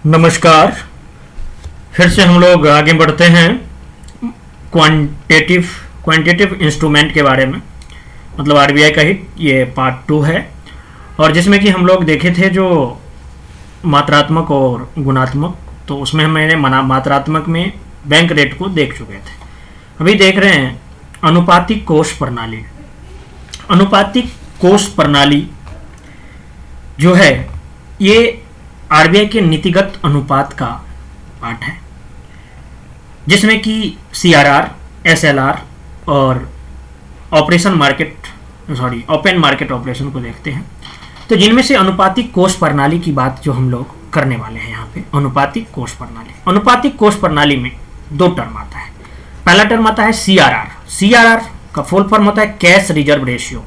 नमस्कार। फिर से हम लोग आगे बढ़ते हैं क्वांटिटेटिव इंस्ट्रूमेंट के बारे में, मतलब आरबीआई का ही ये पार्ट 2 है। और जिसमें कि हम लोग देखे थे जो मात्रात्मक और गुणात्मक, तो उसमें मैंने मात्रात्मक में बैंक रेट को देख चुके थे। अभी देख रहे हैं अनुपातिक कोष प्रणाली। अनुपातिक कोष प्रणाली जो है ये आरबीआई के नीतिगत अनुपात का पार्ट है, जिसमें कि सीआरआर, एसएलआर और ओपन मार्केट ऑपरेशन को देखते हैं। तो जिनमें से अनुपातिक कोष प्रणाली की बात जो हम लोग करने वाले हैं यहाँ पे, अनुपातिक कोष प्रणाली। अनुपातिक कोष प्रणाली में दो टर्म आता है। पहला टर्म आता है सीआरआर। सीआरआर का फुल फॉर्म होता है कैश रिजर्व रेशियो।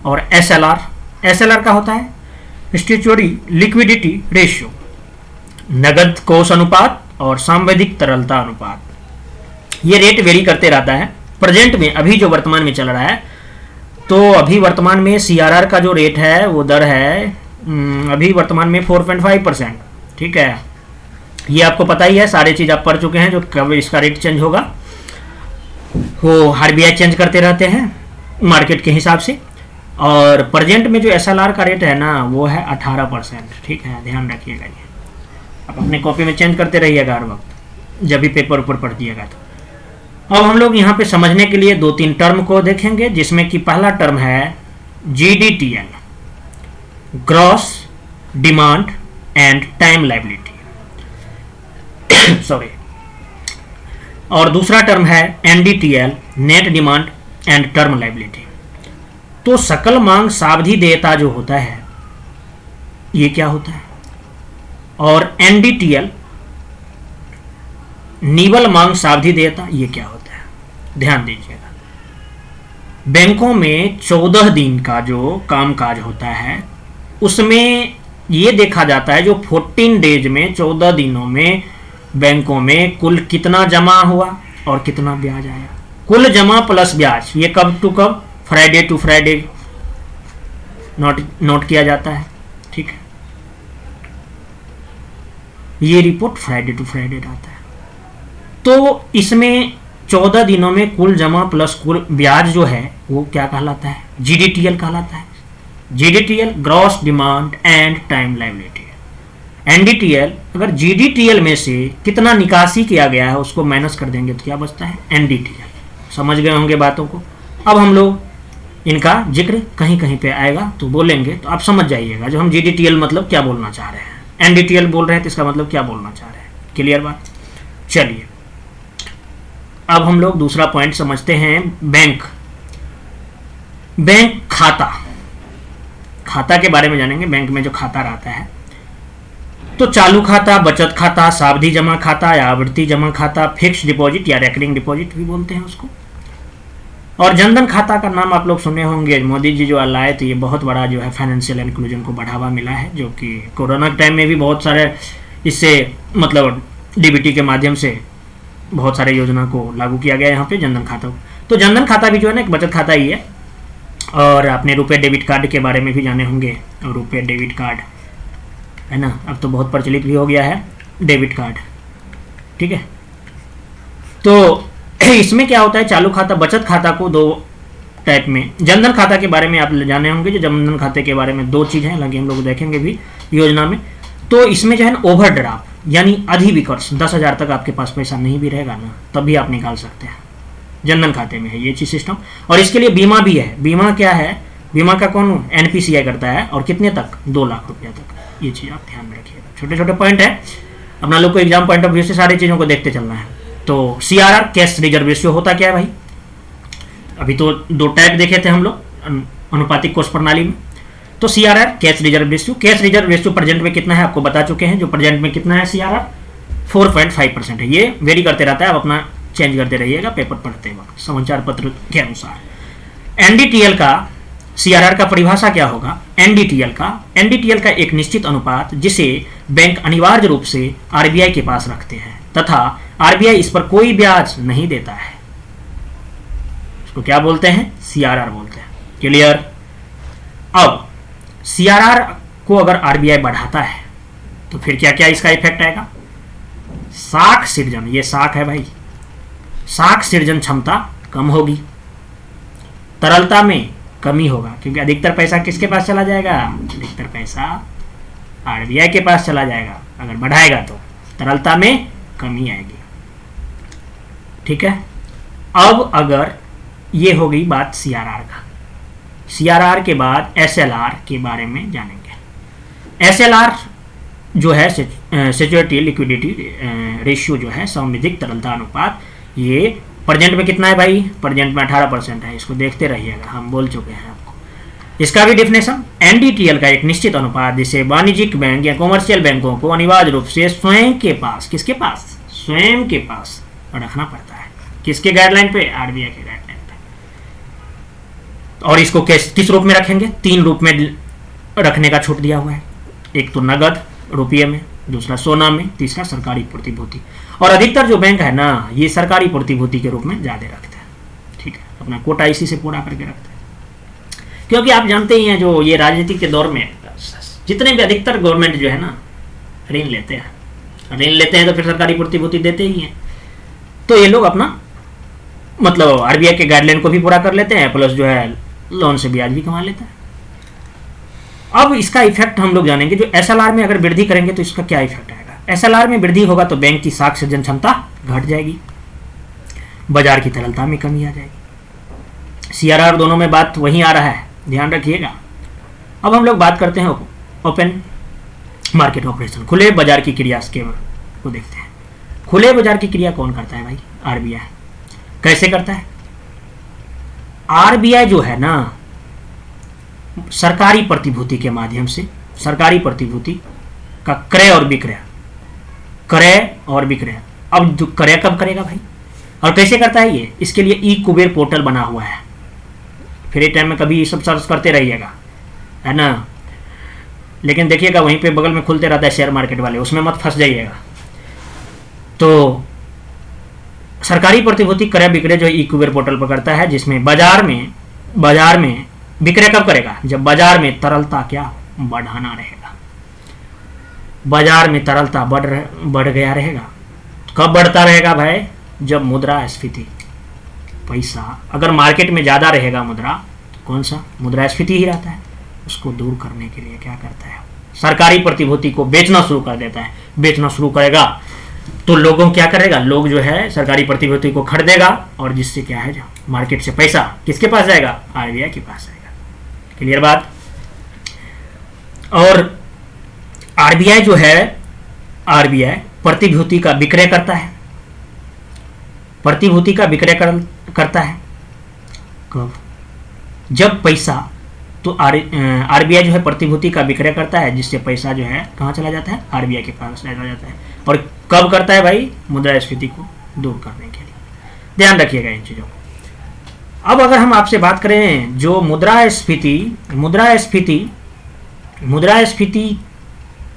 और एसएलआर का होता है स्टैट्यूटरी लिक्विडिटी रेशियो, नगद कोष अनुपात और सांविधिक तरलता अनुपात। ये रेट वेरी करते रहता है। प्रेजेंट में अभी जो वर्तमान में चल रहा है, तो अभी वर्तमान में सीआरआर का जो रेट है वो दर है अभी वर्तमान में 4.5%। ठीक है, ये आपको पता ही है, सारी चीज़ आप पढ़ चुके हैं। जो कब इसका रेट चेंज होगा वो आरबीआई चेंज करते रहते हैं मार्केट के हिसाब से। और प्रेजेंट में जो एसएलआर का रेट है ना वो है 18%। ठीक है, ध्यान रखिएगा, ये आप अपने कॉपी में चेंज करते रहिएगा हर वक्त जब भी पेपर ऊपर पढ़िएगा। तो अब हम लोग यहाँ पे समझने के लिए 2-3 टर्म को देखेंगे, जिसमें कि पहला टर्म है GDTL, gross demand and time liability sorry. और दूसरा टर्म है NDTL, net demand and term liability. तो सकल मांग सावधि देयता जो होता है ये क्या होता है, और एनडीटीएल निवल मांग सावधि देयता ये क्या होता है, ध्यान दीजिएगा। बैंकों में 14 दिन का जो कामकाज होता है उसमें ये देखा जाता है जो 14 डेज में, 14 दिनों में बैंकों में कुल कितना जमा हुआ और कितना ब्याज आया। कुल जमा प्लस ब्याज, ये कब टू कब, फ्राइडे टू फ्राइडे नोट किया जाता है। ठीक है, ये रिपोर्ट फ्राइडे टू फ्राइडे आता है। तो इसमें 14 दिनों में कुल जमा प्लस कुल ब्याज जो है वो क्या कहलाता है, जीडीटीएल कहलाता है। GDTL gross demand and time liability. NDTL, अगर जीडीटीएल में से कितना निकासी किया गया है उसको माइनस कर देंगे तो क्या बचता है, एनडीटीएल। समझ गए होंगे बातों को। अब हम लोग इनका जिक्र कहीं कहीं पे आएगा तो बोलेंगे, तो आप समझ जाइएगा जो हम जीडीटीएल मतलब क्या बोलना चाह रहे हैं, एनडीटीएल बोल रहे हैं तो इसका मतलब क्या बोलना चाह रहे हैं। क्लियर बात। चलिए अब हम लोग दूसरा पॉइंट समझते हैं, बैंक खाता के बारे में जानेंगे। बैंक में जो खाता रहता है तो चालू खाता, बचत खाता, सावधि जमा खाता या आवर्ती जमा खाता, फिक्स डिपॉजिट या रेकरिंग डिपॉजिट भी बोलते हैं उसको। और जनधन खाता का नाम आप लोग सुने होंगे, मोदी जी जो लाए तो ये बहुत बड़ा जो है फाइनेंशियल इंक्लूजन को बढ़ावा मिला है, जो कि कोरोना के टाइम में भी बहुत सारे इससे मतलब डीबीटी के माध्यम से बहुत सारे योजना को लागू किया गया यहाँ पे जनधन खाता को। तो जनधन खाता भी जो है ना एक बचत खाता ही है। और आपने रुपए डेबिट कार्ड के बारे में भी जाने होंगे, और रुपए डेबिट कार्ड है ना, अब तो बहुत प्रचलित भी हो गया है डेबिट कार्ड। ठीक है, तो इसमें क्या होता है, चालू खाता, बचत खाता को दो टाइप में। जनधन खाता के बारे में आप जाने होंगे, जो जनधन खाते के बारे में 2 चीज़ हैं, हालांकि हम लोग देखेंगे भी योजना में। तो इसमें जो है ना ओवरड्राफ्ट यानी अधिविकर्ष, 10,000 तक आपके पास पैसा नहीं भी रहेगा ना तब भी आप निकाल सकते हैं, जनधन खाते में है ये चीज़ सिस्टम। और इसके लिए बीमा भी है। बीमा क्या है, बीमा का कौन एनपीसीआई करता है, और कितने तक, 2 लाख रुपया तक। ये चीज़ आप ध्यान में रखिएगा। छोटे छोटे पॉइंट है, अपना लोग को एग्जाम पॉइंट ऑफ व्यू से सारी चीज़ों को देखते चलना है। तो सीआरआर कैश रिजर्व रेशियो होता क्या है भाई, अभी तो 2 टाइप देखे थे हम लोग अनुपातिक कोष प्रणाली में। तो CRR cash reserve ratio, cash reserve ratio present में कितना है आपको बता चुके हैं। जो प्रेजेंट में कितना है सीआरआर, 4.5% है। ये वेरी करते रहता है, आप अपना चेंज करते रहिएगा पेपर पढ़ते वक्त समाचार पत्र के अनुसार। एनडीटीएल का सीआरआर का परिभाषा क्या होगा, एनडीटीएल का एक निश्चित अनुपात जिसे बैंक अनिवार्य रूप से आरबीआई के पास रखते हैं तथा आरबीआई इस पर कोई ब्याज नहीं देता है, उसको क्या बोलते हैं, सीआरआर बोलते हैं। क्लियर। अब सीआरआर को अगर आरबीआई बढ़ाता है तो फिर क्या क्या इसका इफेक्ट आएगा? साख सृजन, ये साख है भाई, साख सृजन क्षमता कम होगी, तरलता में कमी होगा, क्योंकि अधिकतर पैसा किसके पास चला जाएगा? अधिकतर पैसा आरबीआई के पास चला जाएगा। अगर बढ़ाएगा तो तरलता में कमी आएगी। ठीक है, अब अगर ये हो गई बात सीआरआर का, सीआरआर के बाद एसएलआर के बारे में जानेंगे। एसएलआर जो है सिक्योरिटी लिक्विडिटी रेशियो जो है, सामूहिक तरलता अनुपात, ये प्रेजेंट में कितना है भाई? प्रेजेंट में 18% है। इसको देखते रहिएगा, हम बोल चुके हैं आपको। इसका भी डेफिनेशन, एनडीटीएल का एक निश्चित अनुपात जिसे वाणिज्यिक बैंक या कॉमर्शियल बैंकों को अनिवार्य रूप से स्वयं के पास, किसके पास? स्वयं के पास रखना पड़ता है। किसके गाइडलाइन पे? आरबीआई के गाइडलाइन पे। और इसको किस रूप में रखेंगे? 3 रूप में रखने का छूट दिया हुआ है। एक तो नगद रुपये में, दूसरा सोना में, तीसरा सरकारी प्रतिभूति। और अधिकतर जो बैंक है ना, ये सरकारी प्रतिभूति के रूप में ज़्यादा रखते हैं। ठीक है, अपना कोटा इसी से पूरा करके रखते हैं, क्योंकि आप जानते ही हैं जो ये राजनीति के दौर में जितने भी अधिकतर गवर्नमेंट जो है ना ऋण लेते हैं तो फिर सरकारी प्रतिभूति देते ही हैं। तो ये लोग अपना मतलब आरबीआई के गाइडलाइन को भी पूरा कर लेते हैं, प्लस जो है लोन से ब्याज भी कमा लेते हैं। अब इसका इफेक्ट हम लोग जानेंगे। जो एसएलआर में अगर वृद्धि करेंगे तो इसका क्या इफेक्ट आएगा? एसएलआर में वृद्धि होगा तो बैंक की साख सृजन क्षमता घट जाएगी, बाजार की तरलता में कमी आ जाएगी। सीआरआर दोनों में बात वही आ रहा है, ध्यान रखिएगा। अब हम लोग बात करते हैं ओपन मार्केट ऑपरेशन, खुले बाजार की क्रिया को देखते हैं। खुले बाजार की क्रिया कौन करता है भाई? आरबीआई। कैसे करता है? आरबीआई जो है ना, सरकारी प्रतिभूति के माध्यम से, सरकारी प्रतिभूति का क्रय और विक्रय, अब क्रय कब करेगा भाई और कैसे करता है ये? इसके लिए ई कुबेर पोर्टल बना हुआ है। फ्री टाइम में कभी ये सब सर्च करते रहिएगा, है ना। लेकिन देखिएगा वहीं पे बगल में खुलते रहता है शेयर मार्केट वाले, उसमें मत फंस जाइएगा। तो सरकारी प्रतिभूति क्रय विक्रय जो ई कुबेर पोर्टल पर करता है, जिसमें बाजार में विक्रय कब करेगा? जब बाजार में तरलता क्या बढ़ाना रहेगा, बाजार में तरलता बढ़ गया रहेगा। कब बढ़ता रहेगा भाई? जब मुद्रास्फीति, पैसा अगर मार्केट में ज़्यादा रहेगा मुद्रा, तो कौन सा? मुद्रास्फीति ही रहता है। उसको दूर करने के लिए क्या करता है? सरकारी प्रतिभूति को बेचना शुरू कर देता है। बेचना शुरू करेगा तो लोगों क्या करेगा? लोग जो है सरकारी प्रतिभूति को खरीदेगा, और जिससे क्या है, मार्केट से पैसा किसके पास जाएगा? आरबीआई के पास जाएगा। क्लियर बात? और आरबीआई जो है, आरबीआई प्रतिभूति का विक्रय करता है। प्रतिभूति का विक्रय करता है कब? जब पैसा, तो आरबीआई जो है प्रतिभूति का विक्रय करता है, जिससे पैसा जो है कहाँ चला जाता है? आरबीआई के पास चला जाता है। और कब करता है भाई? मुद्रास्फीति को दूर करने के लिए। ध्यान रखिएगा इन चीज़ों को। अब अगर हम आपसे बात करें जो मुद्रास्फीति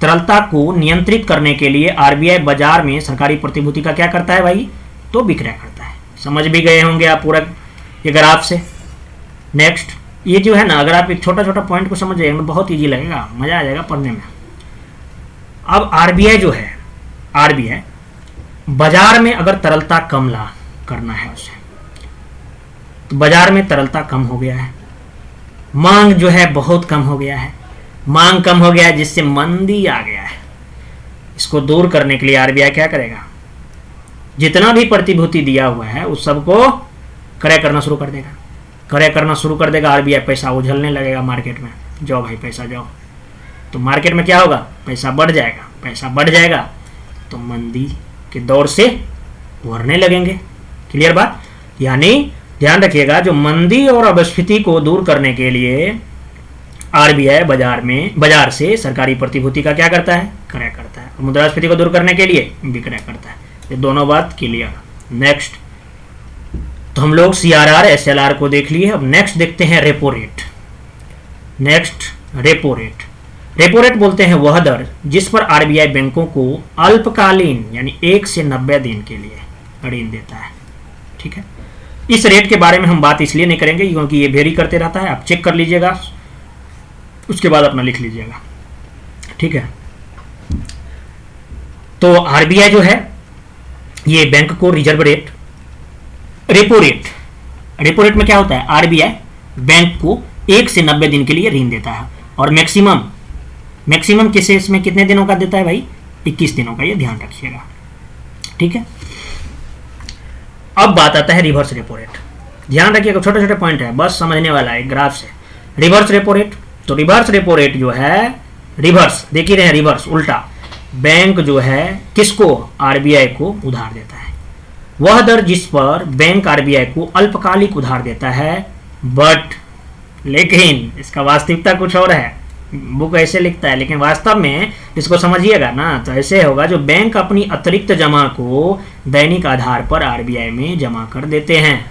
तरलता को नियंत्रित करने के लिए आरबीआई बाजार में सरकारी प्रतिभूति का क्या करता है भाई? तो विक्रय करता है। समझ भी गए होंगे आप पूरा ये ग्राफ से। नेक्स्ट, ये जो है ना, अगर आप एक छोटा छोटा पॉइंट को समझ जाएंगे बहुत इजी लगेगा, मजा आ जाएगा पढ़ने में। अब आरबीआई जो है, आरबीआई बाजार में अगर तरलता कम करना है उसे, तो बाजार में तरलता कम हो गया है, मांग जो है बहुत कम हो गया है, मांग कम हो गया है जिससे मंदी आ गया है। इसको दूर करने के लिए आरबीआई क्या करेगा? जितना भी प्रतिभूति दिया हुआ है उस सबको क्रय करना शुरू कर देगा। क्रय करना शुरू कर देगा, आरबीआई पैसा उछलने लगेगा मार्केट में। जाओ भाई पैसा जाओ, तो मार्केट में क्या होगा? पैसा बढ़ जाएगा। पैसा बढ़ जाएगा तो मंदी के दौर से उभरने लगेंगे। क्लियर बात? यानी ध्यान रखिएगा, जो मंदी और अपस्फीति को दूर करने के लिए आरबीआई बाजार से सरकारी प्रतिभूति का क्या करता है? क्रय करता है। मुद्रास्फीति को दूर करने के लिए विक्रय करता है। ये दोनों बात क्लियर। नेक्स्ट, तो हम लोग सीआरआर एसएलआर को देख लिए। अब नेक्स्ट देखते हैं repo rate. Next, repo rate. Repo rate बोलते हैं वह दर जिस पर आरबीआई बैंकों को अल्पकालीन यानी 1 से 90 दिन के लिए ऋण देता है। ठीक है, इस रेट के बारे में हम बात इसलिए नहीं करेंगे क्योंकि ये वेरी करते रहता है। आप चेक कर लीजिएगा, उसके बाद अपना लिख लीजिएगा। ठीक है, तो आरबीआई जो है ये बैंक को रिजर्व रेट, रेपो रेट में क्या होता है, आरबीआई बैंक को 1 से 90 दिन के लिए ऋण देता है, और मैक्सिमम केसेस में कितने दिनों का देता है भाई, 21 दिनों का, ये ध्यान रखिएगा, ठीक है। अब बात आता है रिवर्स रेपो रेट। ध्यान रखिएगा, छोटे छोटे पॉइंट है, बस समझने वाला है ग्राफ से। रिवर्स रेपो रेट, तो रिवर्स रेपो रेट जो है, रिवर्स देख ही रहे हैं, रिवर्स उल्टा, बैंक जो है किसको, आरबीआई को उधार देता है। वह दर जिस पर बैंक आरबीआई को अल्पकालिक उधार देता है, बट लेकिन इसका वास्तविकता कुछ और है। बुक ऐसे लिखता है, लेकिन वास्तव में इसको समझिएगा ना तो ऐसे होगा, जो बैंक अपनी अतिरिक्त जमा को दैनिक आधार पर आरबीआई में जमा कर देते हैं,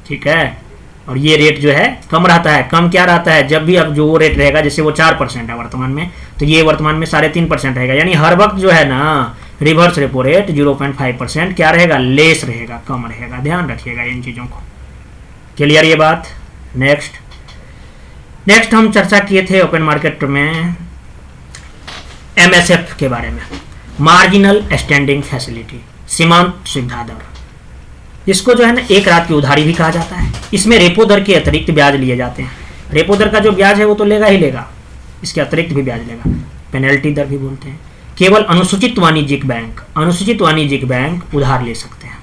ठीक है। और ये रेट जो है कम रहता है। कम क्या रहता है, जब भी अब जो वो रेट रहेगा, जैसे वो 4% है वर्तमान में, तो ये वर्तमान में 3.5% रहेगा, यानी हर वक्त जो है ना रिवर्स रेपो रेट 0.5% क्या रहेगा, लेस रहेगा, कम रहेगा। ध्यान रखिएगा इन चीज़ों को। क्लियर ये बात। नेक्स्ट हम चर्चा किए थे ओपन मार्केट में एमएसएफ के बारे में, मार्जिनल स्टैंडिंग फैसिलिटी, सीमांत सुविधा दर। इसको जो है ना एक रात की उधारी भी कहा जाता है। इसमें रेपो दर के अतिरिक्त ब्याज लिए जाते हैं। रेपो दर का जो ब्याज है वो तो लेगा ही लेगा, इसके अतिरिक्त भी ब्याज लेगा, पेनल्टी दर भी बोलते हैं। केवल अनुसूचित वाणिज्यिक बैंक उधार ले सकते हैं।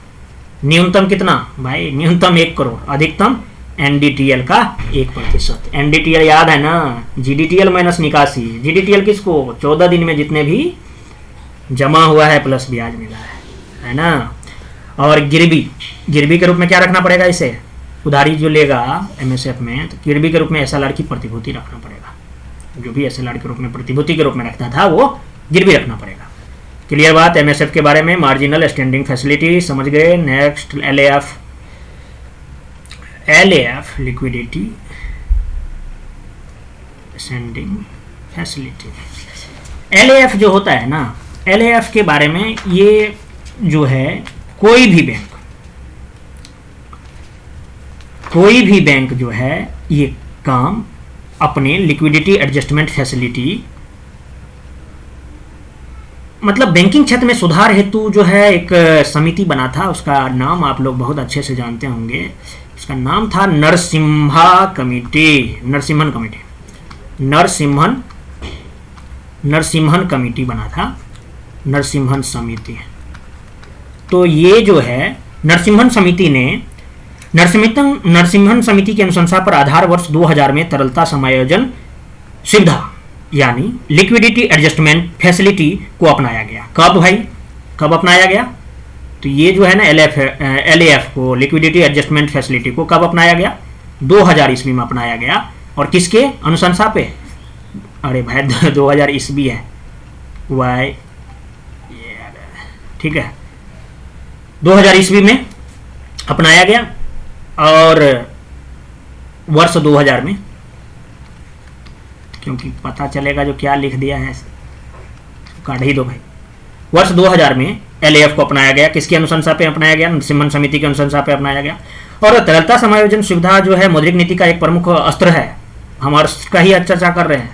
न्यूनतम कितना भाई, न्यूनतम 1 करोड़, अधिकतम एनडीटीएल का 1%। एनडीटीएल याद है ना, जीडीटीएल माइनस निकासी। जीडीटीएल किसको, 14 दिन में जितने भी जमा हुआ है प्लस ब्याज मिला है ना। और गिरवी के रूप में क्या रखना पड़ेगा, इसे उधारी जो लेगा एमएसएफ में, तो गिरवी के रूप में एसएलआर की प्रतिभूति रखना पड़ेगा। जो भी एसएलआर के रूप में प्रतिभूति के रूप में रखता था वो गिरवी रखना पड़ेगा। क्लियर बात एमएसएफ के बारे में, मार्जिनल स्टैंडिंग फैसिलिटी समझ गए। Next LAF liquidity standing facility. LAF जो होता है ना, एलएएफ के बारे में, ये जो है कोई भी बैंक जो है ये काम अपने लिक्विडिटी एडजस्टमेंट फैसिलिटी, मतलब बैंकिंग क्षेत्र में सुधार हेतु जो है एक समिति बना था, उसका नाम आप लोग बहुत अच्छे से जानते होंगे। उसका नाम था नरसिम्हन कमेटी बना था, नरसिम्हन समिति। तो ये जो है नरसिम्हन समिति की अनुशंसा पर आधार वर्ष 2000 में तरलता समायोजन सुविधा यानी लिक्विडिटी एडजस्टमेंट फैसिलिटी को अपनाया गया। कब भाई, कब अपनाया गया, तो ये जो है ना एलएएफ को, लिक्विडिटी एडजस्टमेंट फैसिलिटी को कब अपनाया गया, 2000 ईस्वी में अपनाया गया। और किसके अनुशंसा पे, अरे भाई 2000 ईस्वी है वाई, ठीक है, 2000 ईस्वी में अपनाया गया। और वर्ष 2000 में, क्योंकि पता चलेगा जो क्या लिख दिया है काट ही दो भाई। वर्ष 2000 में एलएएफ को अपनाया गया। किसकी अनुशंसा पे अपनाया गया, नरसिम्हन समिति की अनुशंसा पे अपनाया गया। और तरलता समायोजन सुविधा जो है मौद्रिक नीति का एक प्रमुख अस्त्र है, हम उसका ही चर्चा कर रहे हैं,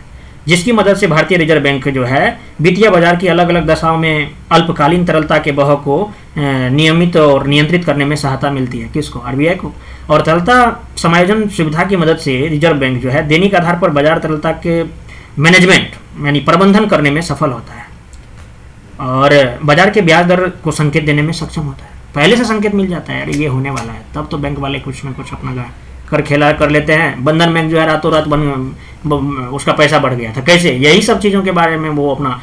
जिसकी मदद से भारतीय रिजर्व बैंक जो है वित्तीय बाजार की अलग अलग दशाओं में अल्पकालीन तरलता के बहाव को नियमित और नियंत्रित करने में सहायता मिलती है। किसको, आरबीआई को। और तरलता समायोजन सुविधा की मदद से रिजर्व बैंक जो है दैनिक आधार पर बाजार तरलता के मैनेजमेंट यानी प्रबंधन करने में सफल होता है और बाजार के ब्याज दर को संकेत देने में सक्षम होता है। पहले से संकेत मिल जाता है, अरे ये होने वाला है, तब तो बैंक वाले कुछ ना कुछ अपना कर खेला कर लेते हैं। बंधन बैंक जो है रातों रात उसका पैसा बढ़ गया था, कैसे, यही सब चीज़ों के बारे में वो अपना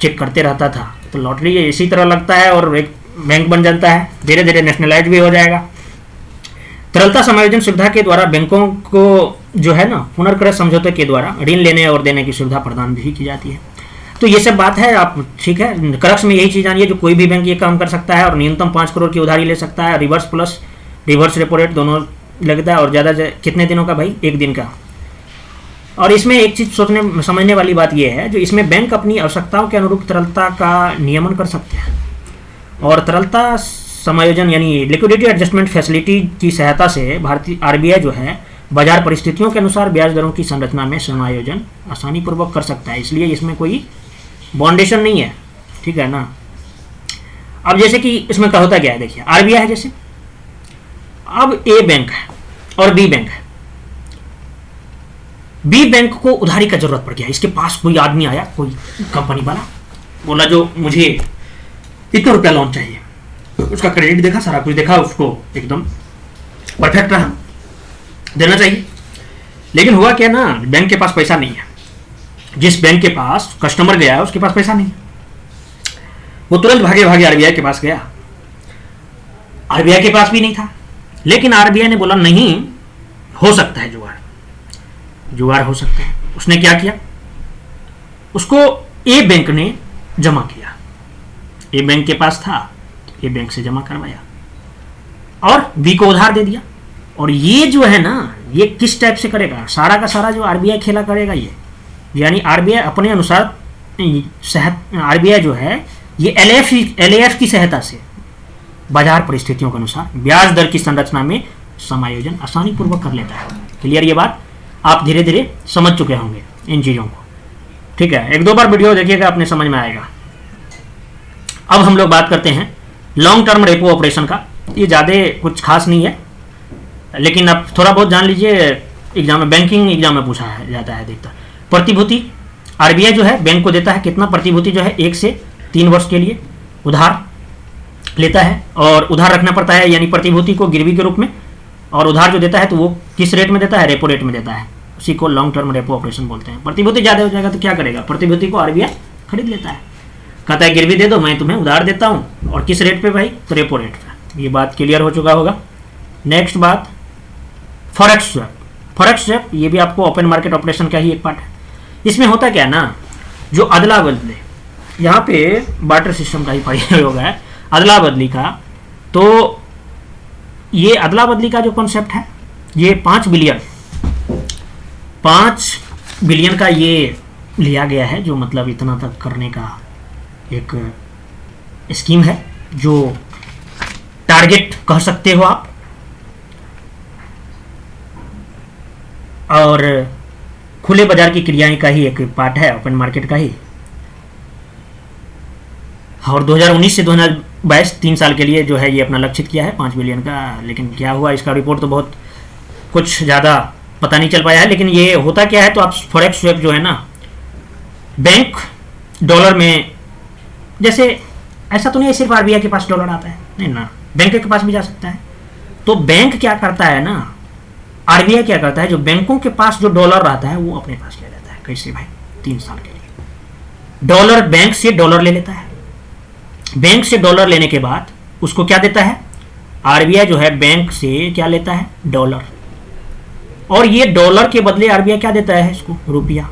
चेक करते रहता था। तो लॉटरी इसी तरह लगता है और एक बैंक बन जाता है, धीरे धीरे नेशनलाइज भी हो जाएगा। तरलता समायोजन सुविधा के द्वारा बैंकों को जो है ना पुनर्क्रय समझौते के द्वारा ऋण लेने और देने की सुविधा प्रदान भी की जाती है। तो ये सब बात है, आप ठीक है, क्रक्स में यही चीज़ जानिए, जो कोई भी बैंक ये काम कर सकता है और न्यूनतम 5 करोड़ की उधारी ले सकता है। Reverse plus reverse repo rate दोनों लगता है, और ज़्यादा कितने दिनों का भाई, 1 दिन का। और इसमें एक चीज़ सोचने समझने वाली बात यह है, जो इसमें बैंक अपनी आवश्यकताओं के अनुरूप तरलता का नियमन कर सकते हैं। और तरलता समायोजन यानी लिक्विडिटी एडजस्टमेंट फैसिलिटी की सहायता से भारतीय आरबीआई जो है बाजार परिस्थितियों के अनुसार ब्याज दरों की संरचना में समायोजन आसानी पूर्वक कर सकता है, इसलिए इसमें कोई बाउंडेशन नहीं है, ठीक है ना। अब जैसे कि इसमें क्या होता क्या है, देखिए आरबीआई है, जैसे अब ए बैंक है और बी बैंक है। बी बैंक को उधारी का जरूरत पड़ गया, इसके पास कोई आदमी आया, कोई कंपनी वाला बोला जो मुझे इतना रुपया लोन चाहिए, उसका क्रेडिट देखा, सारा कुछ देखा, उसको एकदम परफेक्ट रहा, देना चाहिए। लेकिन हुआ क्या ना, बैंक के पास पैसा नहीं है, जिस बैंक के पास कस्टमर गया है उसके पास पैसा नहीं है। वो तुरंत भागे भागे आरबीआई के पास गया, आरबीआई के पास भी नहीं था। लेकिन आरबीआई ने बोला नहीं, हो सकता है जुगाड़, जुगाड़ हो सकता है। उसने क्या किया, उसको ए बैंक ने जमा किया, ए बैंक के पास था, ए बैंक से जमा करवाया और बी को उधार दे दिया। और ये जो है ना, ये किस टाइप से करेगा, सारा का सारा जो आरबीआई खेला करेगा ये, यानी आरबीआई अपने अनुसार आरबीआई जो है ये एलएएफ की सहायता से बाजार परिस्थितियों के अनुसार ब्याज दर की संरचना में समायोजन आसानी पूर्वक कर लेता है। क्लियर, ये बात आप धीरे धीरे समझ चुके होंगे इन चीज़ों को, ठीक है। एक दो बार वीडियो देखिएगा, अपने समझ में आएगा। अब हम लोग बात करते हैं लॉन्ग टर्म रेपो ऑपरेशन का। ये ज़्यादा कुछ खास नहीं है, लेकिन आप थोड़ा बहुत जान लीजिए, एग्जाम में, बैंकिंग एग्जाम में पूछा है जाता है अधिकतर। प्रतिभूति, आरबीआई जो है बैंक को देता है कितना, प्रतिभूति जो है 1 से 3 वर्ष के लिए उधार लेता है और उधार रखना पड़ता है, यानी प्रतिभूति को गिरवी के रूप में, और उधार जो देता है तो वो किस रेट में देता है, रेपो रेट में देता है। उसी को लॉन्ग टर्म रेपो ऑपरेशन बोलते हैं। प्रतिभूति ज़्यादा हो जाएगा तो क्या करेगा, प्रतिभूति को आरबीआई खरीद लेता है, कहता है गिरवी दे दो, मैं तुम्हें उधार देता हूँ, और किस रेट पे भाई, तो रेपो रेट पे। ये बात क्लियर हो चुका होगा। नेक्स्ट बात, फॉरेक्स स्वैप। फॉरेक्स स्वैप ये भी आपको ओपन मार्केट ऑपरेशन का ही एक पार्ट है। इसमें होता क्या ना, जो अदला बदले, यहाँ पे बार्टर सिस्टम का ही प्रयोग है, अदला बदली का। तो ये अदला बदली का जो कॉन्सेप्ट है, ये 5 बिलियन का ये लिया गया है, जो मतलब इतना तक करने का एक स्कीम है, जो टारगेट कह सकते हो आप। और खुले बाजार की क्रियाएं का ही एक पार्ट है, ओपन मार्केट का ही। और 2019 से 2022 3 साल के लिए जो है ये अपना लक्षित किया है 5 बिलियन का। लेकिन क्या हुआ, इसका रिपोर्ट तो बहुत कुछ ज़्यादा पता नहीं चल पाया है। लेकिन ये होता क्या है, तो आप फॉरेक्स स्वैप जो है ना, बैंक डॉलर में, जैसे ऐसा तो नहीं है सिर्फ आरबीआई के पास डॉलर आता है, नहीं ना, बैंक के पास भी जा सकता है। तो बैंक क्या करता है ना, आरबीआई क्या करता है, जो बैंकों के पास जो डॉलर रहता है वो अपने पास ले लेता है। कैसे भाई, 3 साल के लिए डॉलर, बैंक से डॉलर ले लेता है। बैंक से डॉलर लेने के बाद उसको क्या देता है, आरबीआई जो है बैंक से क्या लेता है, डॉलर, और ये डॉलर के बदले आरबीआई क्या देता है, इसको रुपया,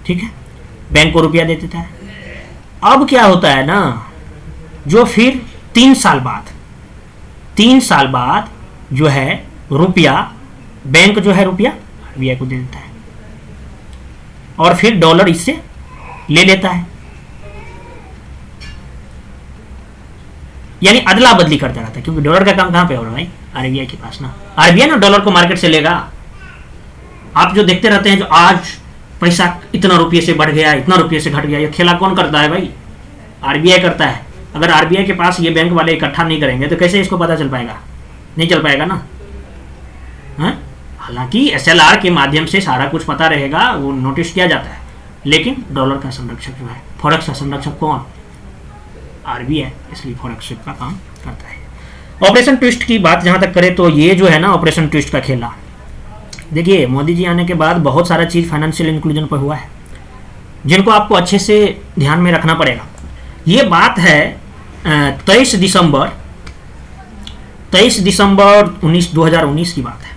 ठीक है, बैंक को रुपया दे देता है। अब क्या होता है ना, जो फिर 3 साल बाद जो है रुपया, बैंक जो है रुपया आरबीआई को दे देता है, और फिर डॉलर इससे ले लेता है, यानी अदला बदली करता रहता है। क्योंकि डॉलर का काम कहां पे हो रहा है भाई, आरबीआई के पास ना। आरबीआई ना डॉलर को मार्केट से लेगा। आप जो देखते रहते हैं, जो आज पैसा इतना रुपये से बढ़ गया, इतना रुपये से घट गया, ये खेला कौन करता है भाई, आरबीआई करता है। अगर आरबीआई के पास ये बैंक वाले इकट्ठा नहीं करेंगे तो कैसे इसको पता चल पाएगा, नहीं चल पाएगा ना। हालांकि एसएलआर के माध्यम से सारा कुछ पता रहेगा, वो नोटिस किया जाता है, लेकिन डॉलर का संरक्षक जो है, फॉरेक्स का संरक्षक कौन, आरबीआई, इसलिए फॉरेक्स स्वैप का काम करता है। ऑपरेशन ट्विस्ट की बात जहां तक करें तो ये जो है ना, ऑपरेशन ट्विस्ट का खेला, देखिए मोदी जी आने के बाद बहुत सारा चीज़ फाइनेंशियल इंक्लूजन पर हुआ है, जिनको आपको अच्छे से ध्यान में रखना पड़ेगा। ये बात है 23 दिसंबर 2019 की बात है।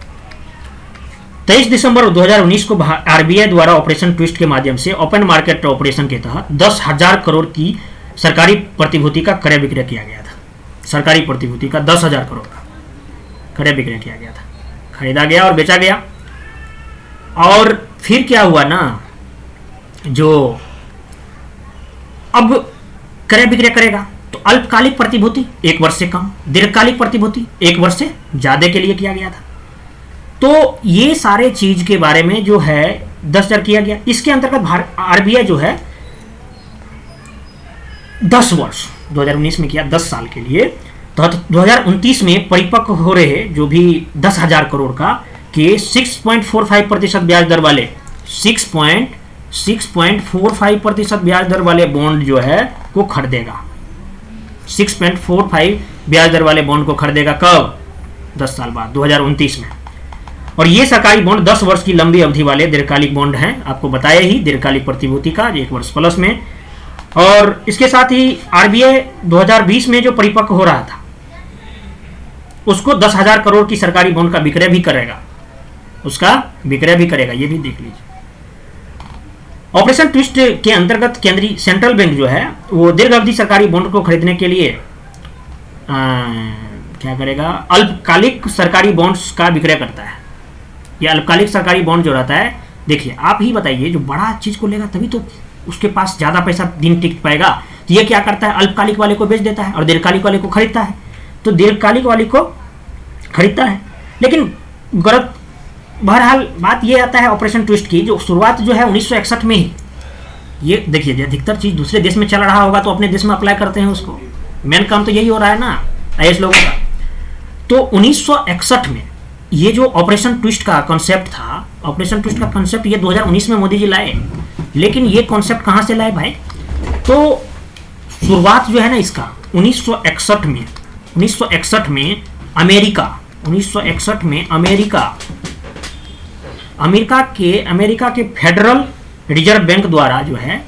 23 दिसंबर 2019 को आरबीआई द्वारा ऑपरेशन ट्विस्ट के माध्यम से ओपन मार्केट ऑपरेशन के तहत 10,000 करोड़ की सरकारी प्रतिभूति का क्रय विक्रय किया गया था। सरकारी प्रतिभूति का 10,000 करोड़ का क्रय विक्रय किया गया था, खरीदा गया और बेचा गया। और फिर क्या हुआ ना, जो अब क्रय विक्रय करेगा तो अल्पकालिक प्रतिभूति 1 वर्ष से कम, दीर्घकालिक प्रतिभूति 1 वर्ष से ज्यादा के लिए किया गया था। तो ये सारे चीज के बारे में जो है 10,000 किया गया। इसके अंतर्गत आरबीआई जो है 10 वर्ष 2019 में किया, 10 साल के लिए। तो 2029 में परिपक्व हो रहे जो भी 10,000 करोड़ का के 6.45% ब्याज दर वाले 6.45% ब्याज दर वाले बॉन्ड जो है को खरीदेगा। 6.45 ब्याज दर वाले बॉन्ड को खरीदेगा कब? 10 साल बाद 2029 में। और ये सरकारी बॉन्ड 10 वर्ष की लंबी अवधि वाले दीर्घकालिक बॉन्ड हैं, आपको बताया ही, दीर्घकालिक प्रतिभूति का 1 वर्ष प्लस में। और इसके साथ ही आरबीआई 2020 में जो परिपक्व हो रहा था उसको 10,000 करोड़ की सरकारी बॉन्ड का विक्रय भी करेगा, उसका विक्रय भी करेगा, ये भी देख लीजिए। ऑपरेशन ट्विस्ट के अंतर्गत केंद्रीय सेंट्रल बैंक जो है वो दीर्घ अवधि सरकारी बॉन्ड को खरीदने के लिए क्या करेगा? अल्पकालिक सरकारी बॉन्ड्स का विक्रय करता है। यह अल्पकालिक सरकारी बॉन्ड जो रहता है, देखिए आप ही बताइए, जो बड़ा चीज को लेगा तभी तो उसके पास ज्यादा पैसा दिन टिक पाएगा। तो ये क्या करता है? अल्पकालिक वाले को बेच देता है और दीर्घकालिक वाले को खरीदता है। तो दीर्घकालिक वाले को खरीदता है, लेकिन गलत। बहरहाल बात ये आता है ऑपरेशन ट्विस्ट की, जो शुरुआत जो है 1961 में ही, ये देखिए अधिकतर चीज दूसरे देश में चल रहा होगा तो अपने देश में अप्लाई करते हैं उसको। मेन काम तो यही हो रहा है ना आईएएस लोगों का। तो 1961 में ये जो ऑपरेशन ट्विस्ट का कॉन्सेप्ट था, ऑपरेशन ट्विस्ट का कॉन्सेप्ट ये 2019 में मोदी जी लाए। लेकिन ये कॉन्सेप्ट कहां से लाए भाई? तो शुरुआत जो है ना इसका 1961 में, 1961 में अमेरिका, 1961 में अमेरिका के फेडरल रिजर्व बैंक द्वारा जो है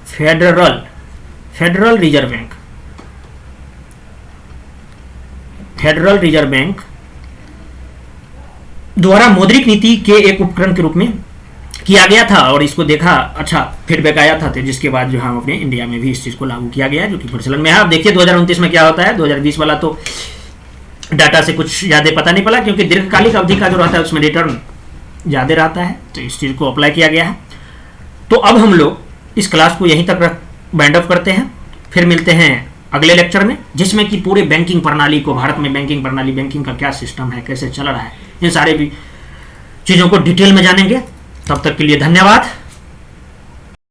फेडरल रिजर्व बैंक द्वारा मौद्रिक नीति के एक उपकरण के रूप में किया गया था। और इसको देखा, अच्छा फीडबैक आया था, तो जिसके बाद जो हम अपने इंडिया में भी इस चीज को लागू किया गया, जो कि प्रचलन में है। आप देखिए 2029 में क्या होता है। 2020 वाला तो डाटा से कुछ ज्यादा पता नहीं पड़ा, क्योंकि दीर्घकालिक अवधि का जो रहता है उसमें रिटर्न ज्यादा रहता है, तो इस चीज को अप्लाई किया गया है। तो अब हम लोग इस क्लास को यहीं तक बैंड अप करते हैं, फिर मिलते हैं अगले लेक्चर में, जिसमें कि पूरे बैंकिंग प्रणाली को, भारत में बैंकिंग प्रणाली, बैंकिंग का क्या सिस्टम है, कैसे चल रहा है, इन सारे भी चीजों को डिटेल में जानेंगे। तब तक के लिए धन्यवाद।